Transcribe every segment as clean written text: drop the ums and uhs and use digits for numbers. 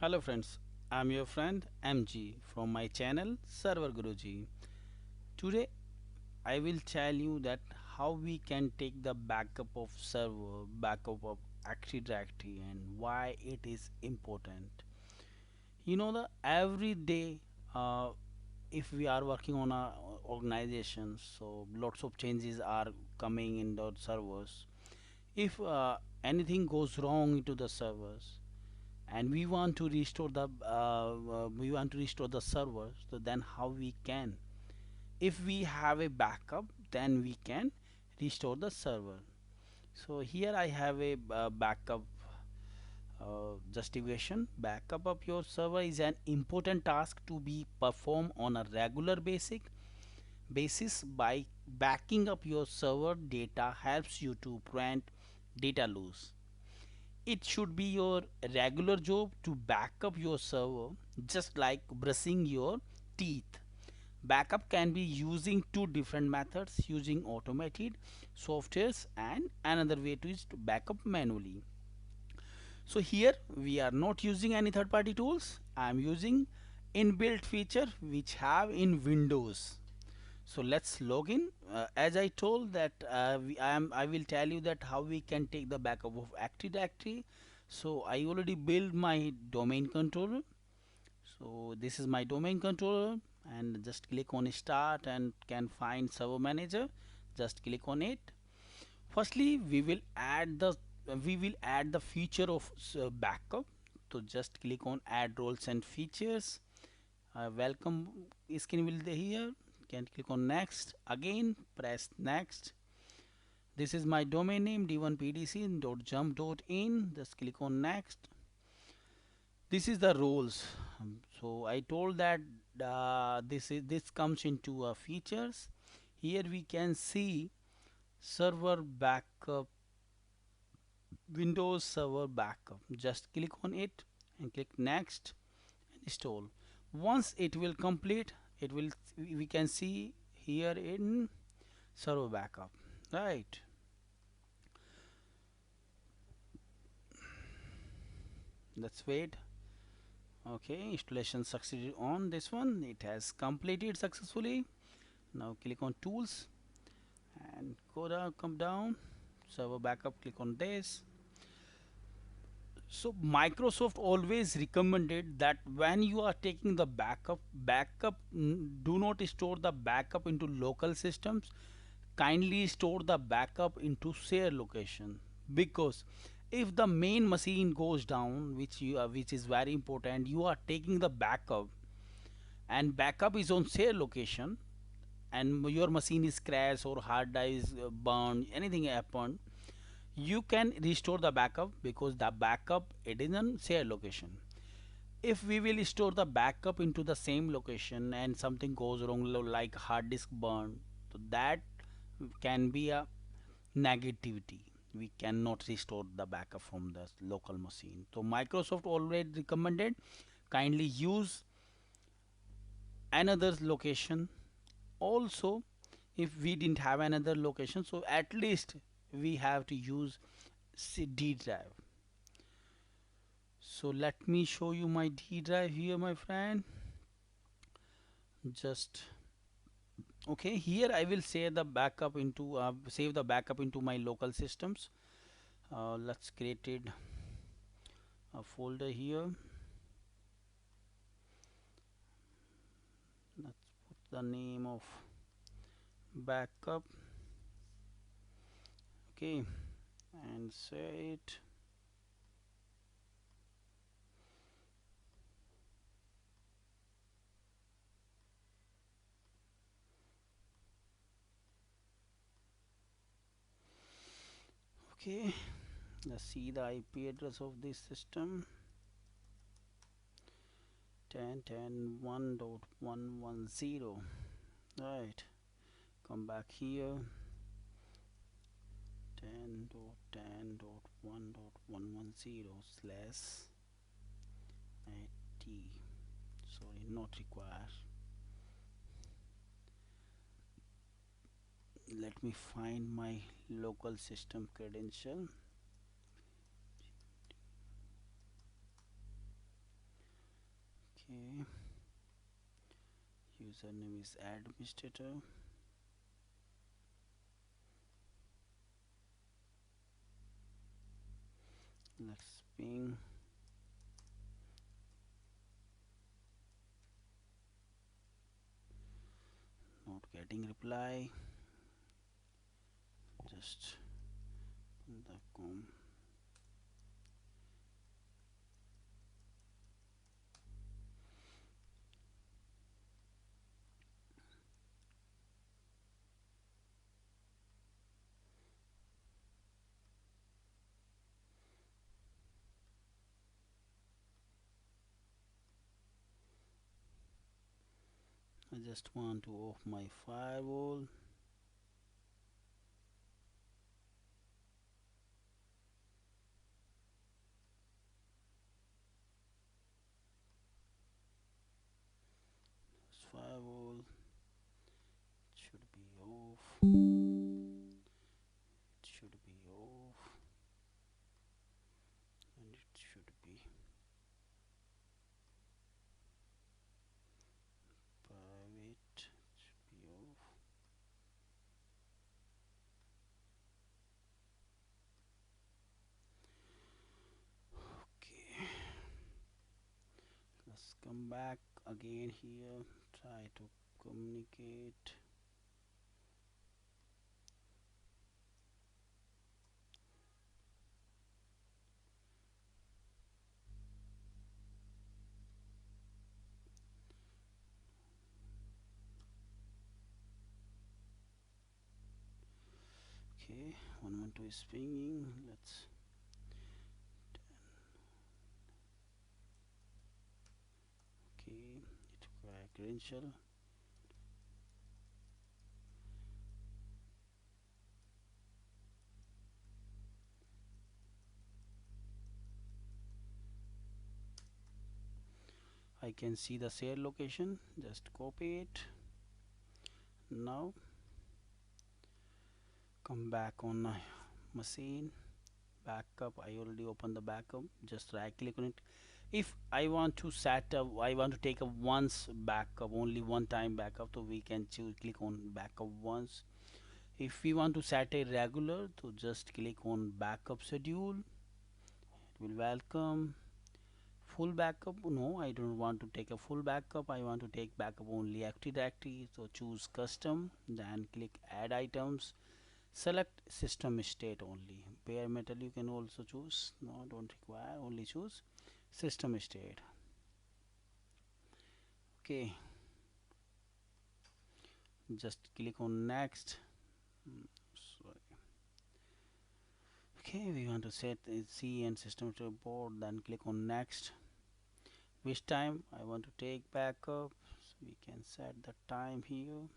Hello friends, I'm your friend MG from my channel Server Guruji. Today I will tell you that how we can take the backup of server, backup of Active Directory and why it is important. The every day if we are working on a organization, so lots of changes are coming in the servers. If anything goes wrong into the servers, and we want to restore the server, so then how we can, if we have a backup, then we can restore the server. So here I have a backup justification. Backup of your server is an important task to be performed on a regular basis. By backing up your server, data helps you to prevent data loss. It should be your regular job to back up your server, just like brushing your teeth. Backup can be using two different methods, using automated softwares and another way to is to backup manually. So here we are not using any third-party tools. I am using inbuilt feature which have in Windows. So let's log in. As I told that I will tell you that how we can take the backup of Active Directory. So I already built my domain controller. So this is my domain controller, and just click on start and can find server manager. Just click on it. Firstly, we will add the feature of backup. So just click on add roles and features. Welcome screen will be here. Can click on next, again press next. This is my domain name d1pdc.jump.in. Just click on next. This is the roles. So I told that this comes into features. Here we can see server backup, Windows server backup. Just click on it and click next and install. Once it will complete, it will we can see here in server backup, right? Let's wait. Okay, installation succeeded on this one. It has completed successfully. Now click on tools and go down, come down, server backup, click on this. So Microsoft always recommended that when you are taking the backup, do not store the backup into local systems. Kindly store the backup into share location, because if the main machine goes down, which is very important, you are taking the backup and backup is on share location, and your machine is crashed or hard drive is burned, anything happened, you can restore the backup because the backup it is on share location. If we will store the backup into the same location and something goes wrong, like hard disk burn, so that can be a negativity. We cannot restore the backup from the local machine. So Microsoft already recommended kindly use another location. Also, if we didn't have another location, so at least we have to use D drive. So let me show you my D drive here, my friend. Just okay, here I will save the backup into my local systems. Let's create a folder here. Let's put the name of backup. Okay, and say it. Okay, let's see the IP address of this system. 10.10.1.110. Right, come back here. 10.10.1.110/IT. Sorry, not required. Let me find my local system credential. Okay, username is administrator. Let's ping. Not getting reply. Just the com. I just want to off my firewall. This firewall should be off. It should be off, and it should be private. It should be off. Okay, let's come back again here. Try to communicate. Okay, 112 is pinging. Let's. Okay, it requires credential. I can see the share location. Just copy it. Now come back on my machine. Backup. I already opened the backup. Just right click on it. If I want to set up, I want to take a once backup, only one time backup, so we can choose click on backup once. If we want to set a regular, so just click on backup schedule. It will welcome. Full backup, no, I don't want to take a full backup. I want to take backup only active directory, so choose custom, then click add items, select system state only. Bare metal you can also choose, no, don't require, only choose system state. Okay, just click on next. Sorry. Okay, we want to set C and system board, then click on next. Which time I want to take backup, so we can set the time here.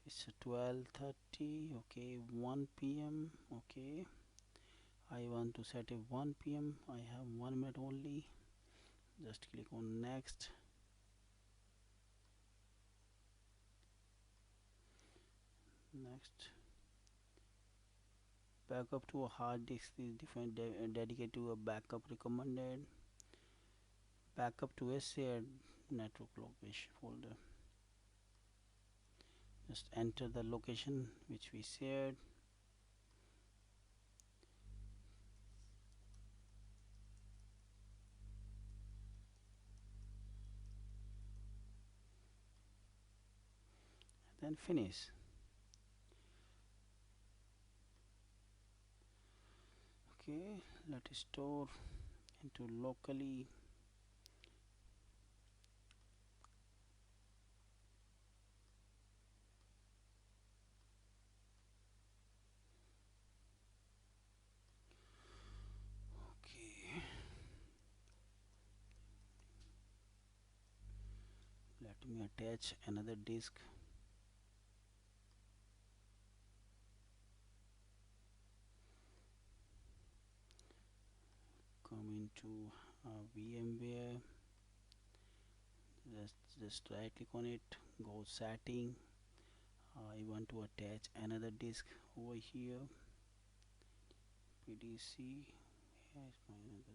It's 12:30. Okay, 1 p.m. Okay, I want to set a 1 p.m. I have 1 minute only. Just click on next. Next. Backup to a hard disk is different, dedicated to a backup recommended. Backup to a shared network location folder. Just enter the location which we shared. Then finish. Okay, let us store into locally. Okay, let me attach another disk. Come into VMware. Just right click on it, go setting. I want to attach another disk over here. PDC. Here's my another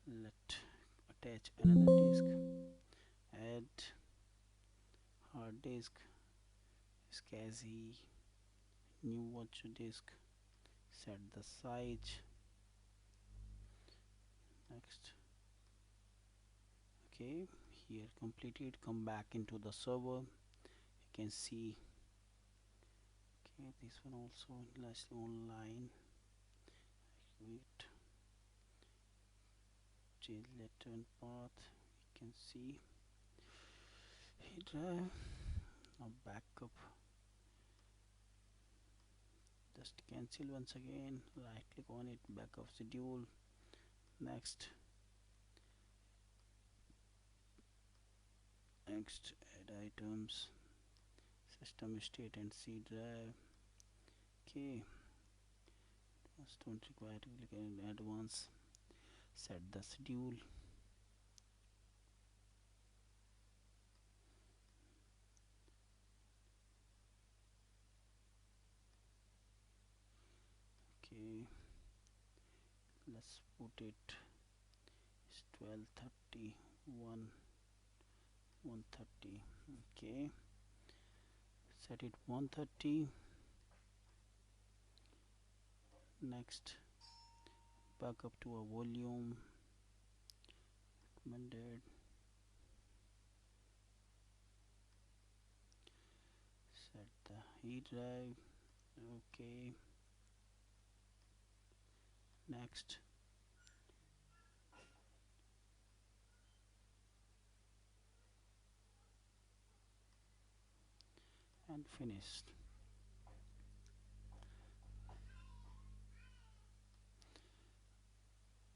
drive. Let attach another disk, add hard disk, SCSI, new virtual disk, set the size. Next, okay, here completed. Come back into the server. You can see, okay, this one also last online. Wait, change letter and path. You can see drive. Now backup. Just cancel once again. Right click on it. Backup schedule. Next. Next. Add items. System state and C drive. Okay. Just don't require to click in advance. Set the schedule. Okay. Let's put it. It's 12:30. 1:30. Okay. Set it 1:30. Next, back up to a volume recommended. Set the E drive. Okay. Next, and finished.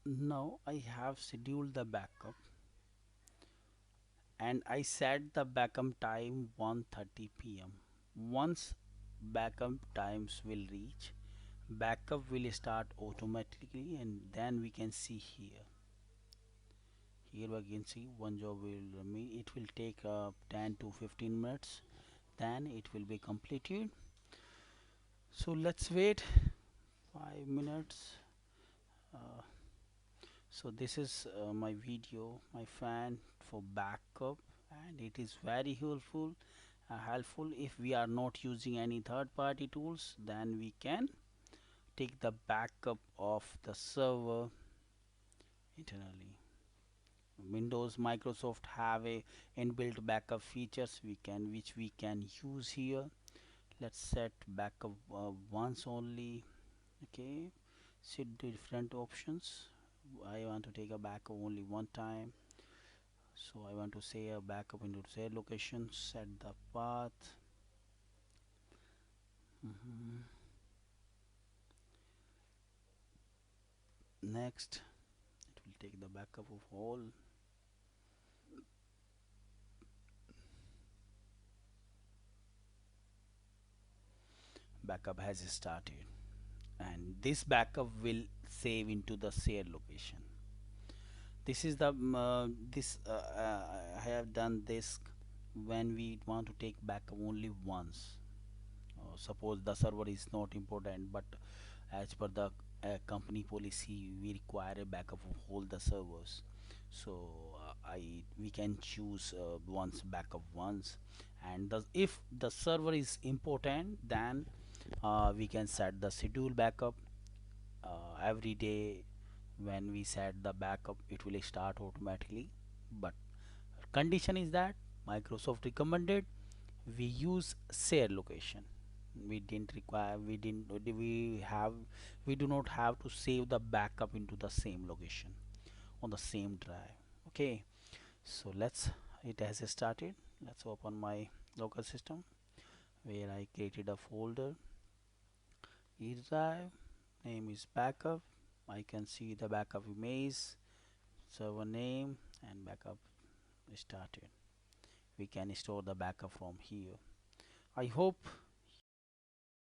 Now I have scheduled the backup and I set the backup time 1:30 p.m. Once backup times will reach, backup will start automatically, and then we can see here. Here we can see one job will remain. It will take 10 to 15 minutes. Then it will be completed. So let's wait 5 minutes. Uh, so this is my video, my fan for backup, and it is very helpful if we are not using any third-party tools. Then we can take the backup of the server internally. Windows, Microsoft have a inbuilt backup features which we can use here. Let's set backup once only. Okay, set different options. I want to take a backup only one time, so I want to say a backup into shared location. Set the path. Next, it will take the backup of all. Backup has started, and this backup will save into the shared location. This is the I have done this when we want to take backup only once. Suppose the server is not important, but as per the company policy we require a backup of all the servers. So I we can choose once backup once, and if the server is important, then we can set the schedule backup every day. When we set the backup, it will start automatically, but condition is that Microsoft recommended we use share location. We do not have to save the backup into the same location on the same drive. Okay, so it has started. Let's open my local system where I created a folder. E drive, name is backup. I can see the backup image, server name, and backup started. We can store the backup from here. I hope